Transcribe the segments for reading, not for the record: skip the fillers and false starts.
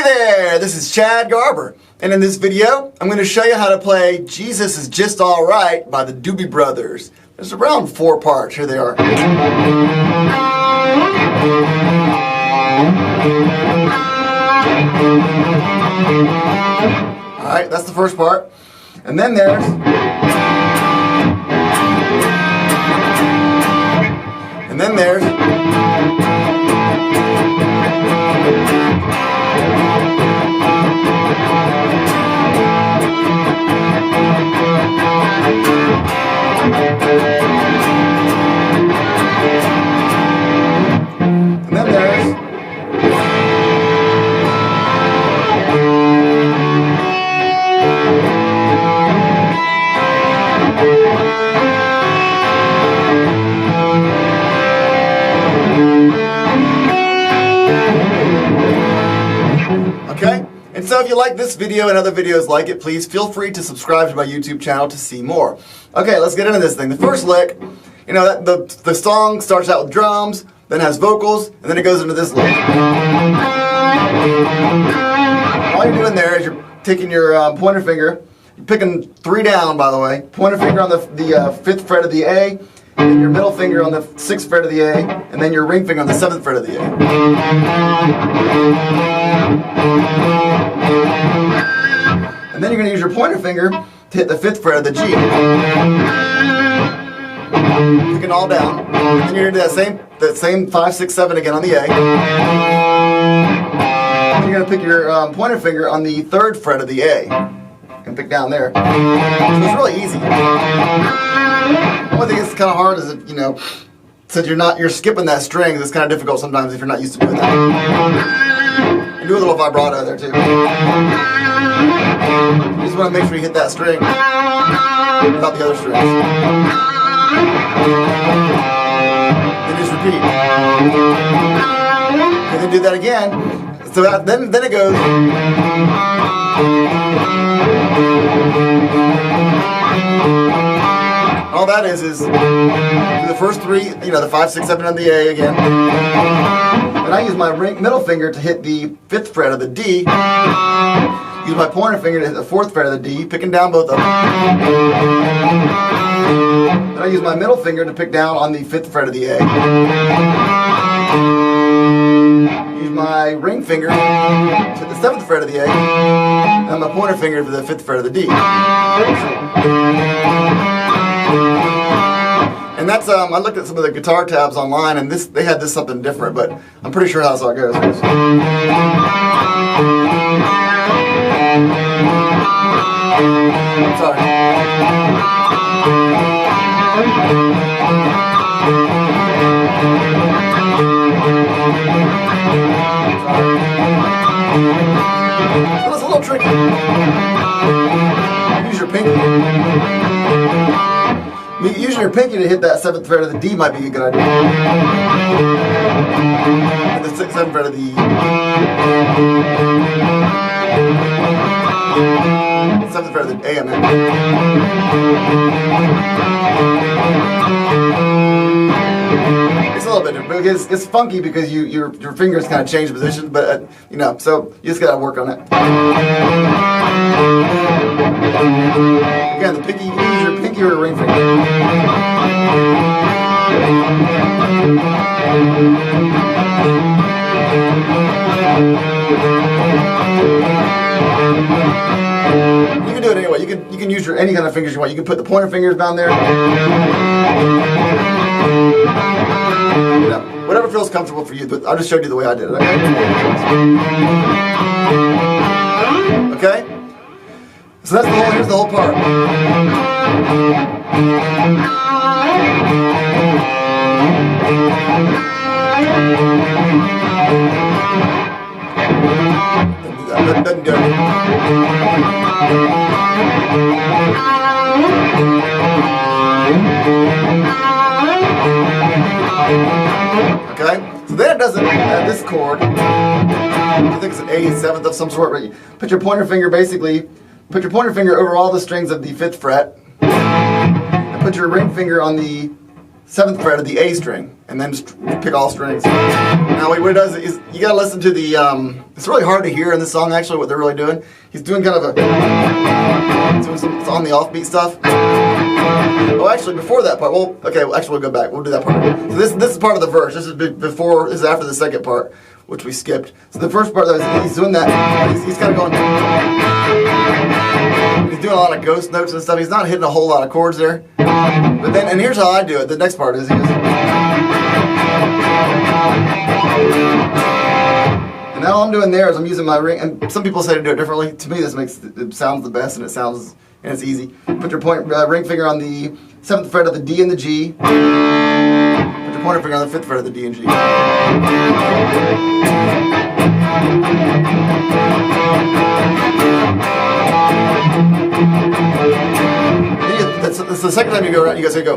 there, this is Chad Garber, and in this video, I'm going to show you how to play Jesus Is Just Alright by the Doobie Brothers. There's around 4 parts. Here they are. Alright, that's the first part. And then there's... And then there's... And then there's... Okay? And so if you like this video and other videos like it, please feel free to subscribe to my YouTube channel to see more. Okay, let's get into this thing. The first lick, you know, the song starts out with drums, then has vocals, and then it goes into this lick. All you're doing there is you're taking your pointer finger, you're picking 3 down, by the way, pointer finger on the 5th fret of the A, and your middle finger on the 6th fret of the A, and then your ring finger on the 7th fret of the A. And then you're going to use your pointer finger to hit the 5th fret of the G. Picking all down. And then you're going to do that same 5, 6, 7 again on the A. And you're going to pick your pointer finger on the 3rd fret of the A. And pick down there. So it's really easy. The only thing that's kind of hard is that, you know, since you're skipping that string, it's kind of difficult sometimes if you're not used to doing that. And do a little vibrato there too. You just want to make sure you hit that string without the other strings. Then just repeat. And then do that again. So then it goes. All that is do the first 3, you know, the 5, 6, 7 on the A again. And I use my middle finger to hit the 5th fret of the D. Use my pointer finger to hit the 4th fret of the D, picking down both of them. Then I use my middle finger to pick down on the 5th fret of the A. Use my ring finger to hit the 7th fret of the A. And my pointer finger to the 5th fret of the D. And that's, I looked at some of the guitar tabs online, and they had this something different, but I'm pretty sure that's how it goes. Sorry. So it's a little tricky. Use your pinky. Using your pinky to hit that 7th fret of the D might be a good idea. And the 6th, 7th fret of the 7th fret of the A, I mean. It's a little bit different because it's funky because your fingers kind of change position, but you know, so you just gotta work on it. Again, the pinky, you can use your pinky or your ring finger. You can do it anyway. You can use any kind of fingers you want. You can put the pointer fingers down there. You know, whatever feels comfortable for you. But I just showed you the way I did it. Okay? So that's here's the whole part. Doesn't do it. Okay? So then it doesn't have this chord. I think it's an A7th of some sort, but you put your pointer finger over all the strings of the 5th fret, and put your ring finger on the 7th fret of the A string, and then just pick all strings. Now what it does is, you gotta listen to the, it's really hard to hear in this song actually what they're really doing. He's doing kind of a, it's on the offbeat stuff. Oh, actually before that part, well, okay, actually we'll go back, we'll do that part. So this is part of the verse, this is before, this is after the second part, which we skipped. So the first part, he's doing that, he's kind of going, he's doing a lot of ghost notes and stuff, he's not hitting a whole lot of chords there. But then, and here's how I do it, the next part is, he goes, and now all I'm doing there is I'm using my ring, and some people say to do it differently. To me, this makes it sounds the best, and it's easy. Put your ring finger on the 7th fret of the D and the G. Put your pointer finger on the 5th fret of the D and G. That's the second time you go around. You guys go.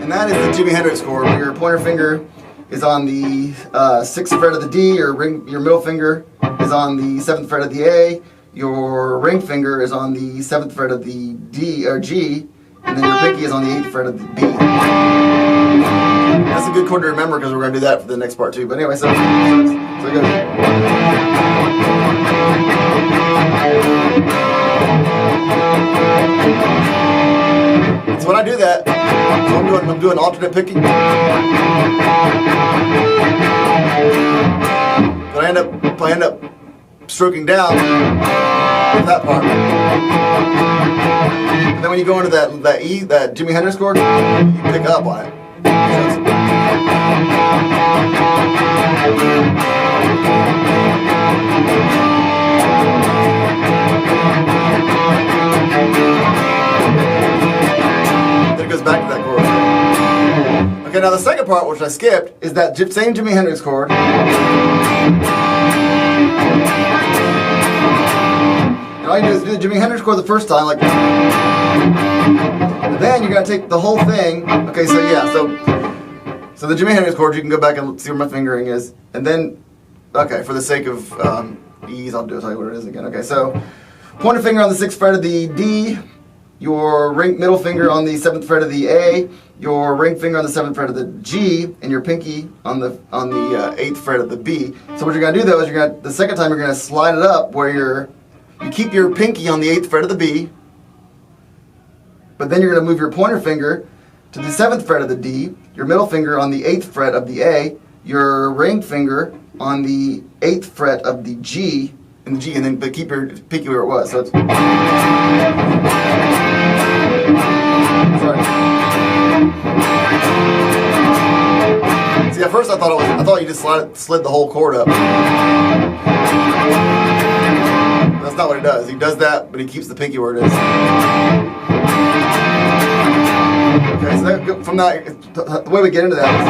That is the Jimi Hendrix chord, where your pointer finger is on the 6th fret of the D, your middle finger is on the 7th fret of the A, your ring finger is on the 7th fret of the D or G, and then your pinky is on the 8th fret of the B. That's a good chord to remember because we're going to do that for the next part too. But anyway, so it goes. So when I do that, so I'm doing alternate picking. But I end up stroking down with that part. And then when you go into that E, that Jimi Hendrix chord, you pick up on it. Then it goes back to that chord. Okay, now the second part, which I skipped, is that same Jimi Hendrix chord. And all you do is do the Jimi Hendrix chord the first time, like. And then you're gonna take the whole thing. Okay, so yeah, so the Jimi Hendrix chord, you can go back and see where my fingering is, and then, okay, for the sake of ease, I'll tell you what it is again. Okay, so pointer finger on the 6th fret of the D, your middle finger on the 7th fret of the A, your ring finger on the 7th fret of the G, and your pinky on the 8th fret of the B. So what you're gonna do though is the second time you're gonna slide it up where you keep your pinky on the 8th fret of the B, but then you're gonna move your pointer finger to the 7th fret of the D, your middle finger on the 8th fret of the A, your ring finger on the 8th fret of the G, and then but keep your pinky where it was. So it's sorry. See, at first I thought you just slid the whole chord up. That's not what he does. He does that, but he keeps the pinky where it is. Okay, so from that, the way we get into that is...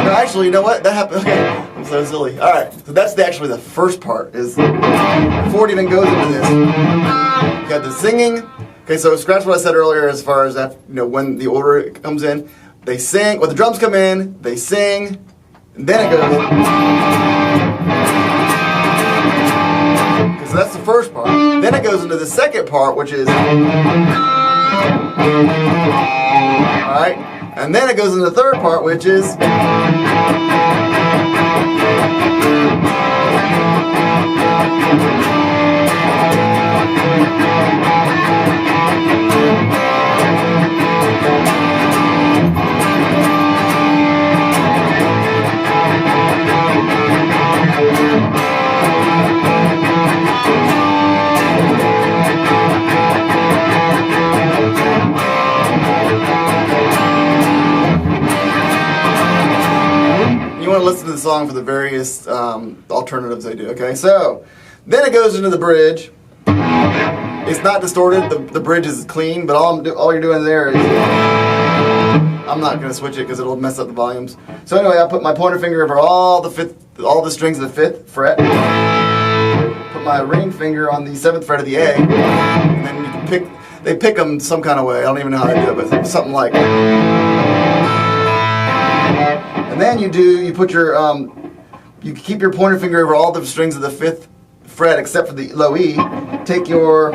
No, actually, you know what? That happened. Okay, I'm so silly. All right, so that's actually the first part. Is before it even goes into this, you got the singing. Okay, so scratch what I said earlier as far as that. When the order comes in, they sing. When the drums come in, they sing, and then it goes. Okay, so that's the first part. Then it goes into the second part, which is. Alright, and then it goes into the third part, which is listen to the song for the various alternatives they do. Okay, so then it goes into the bridge. It's not distorted. The bridge is clean, but all you're doing there is I'm not going to switch it because it'll mess up the volumes. So anyway, I put my pointer finger over all the strings of the 5th fret. Put my ring finger on the 7th fret of the A, and then you can they pick them some kind of way. I don't even know how they do it, but something like. And then you put your you keep your pointer finger over all the strings of the 5th fret except for the low E. Take your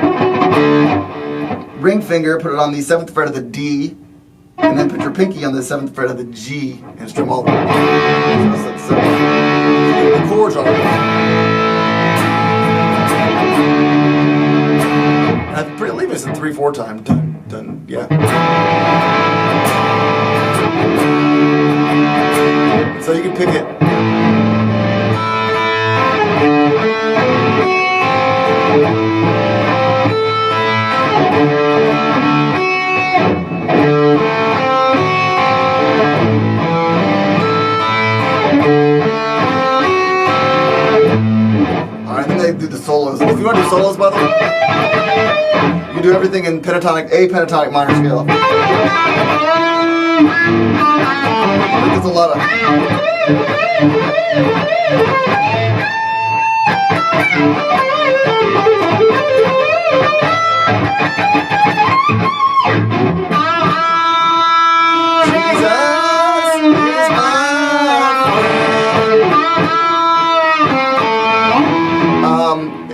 ring finger, put it on the 7th fret of the D, and then put your pinky on the 7th fret of the G and strum all the way. So the chords are. I believe it's in 3/4 time. Dun, dun, yeah. So you can pick it. Alright, then they do the solos. If you want to do solos, by the way, you do everything in pentatonic, A pentatonic minor scale. There's a lot of.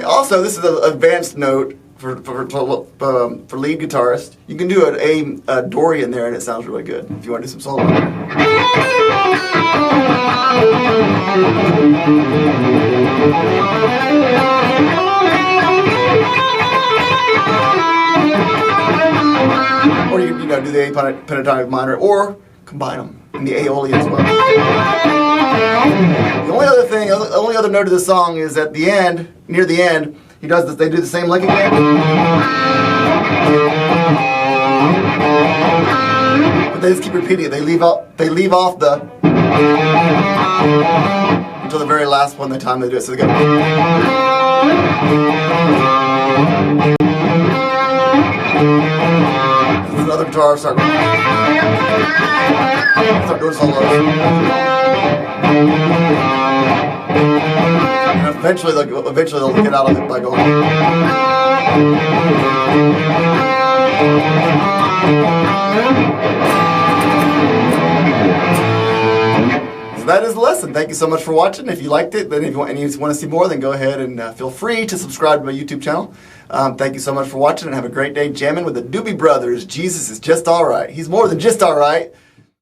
Also, this is an advanced note for lead guitarist. You can do a Dorian there, and it sounds really good. If you want to do some solo. Or you do the A pentatonic minor, or combine them in the aioli as well. The only other note of the song is at the end, near the end, he does this. They do the same lick again, but they just keep repeating it. They leave off the until the very last one. The time they do it, so they go. This is another guitar start doing solos. And eventually they'll get out of it by going. So that is the lesson. Thank you so much for watching. If you liked it, then if you want to see more, then go ahead and feel free to subscribe to my YouTube channel. Thank you so much for watching, and have a great day jamming with the Doobie Brothers. Jesus is just alright. He's more than just alright.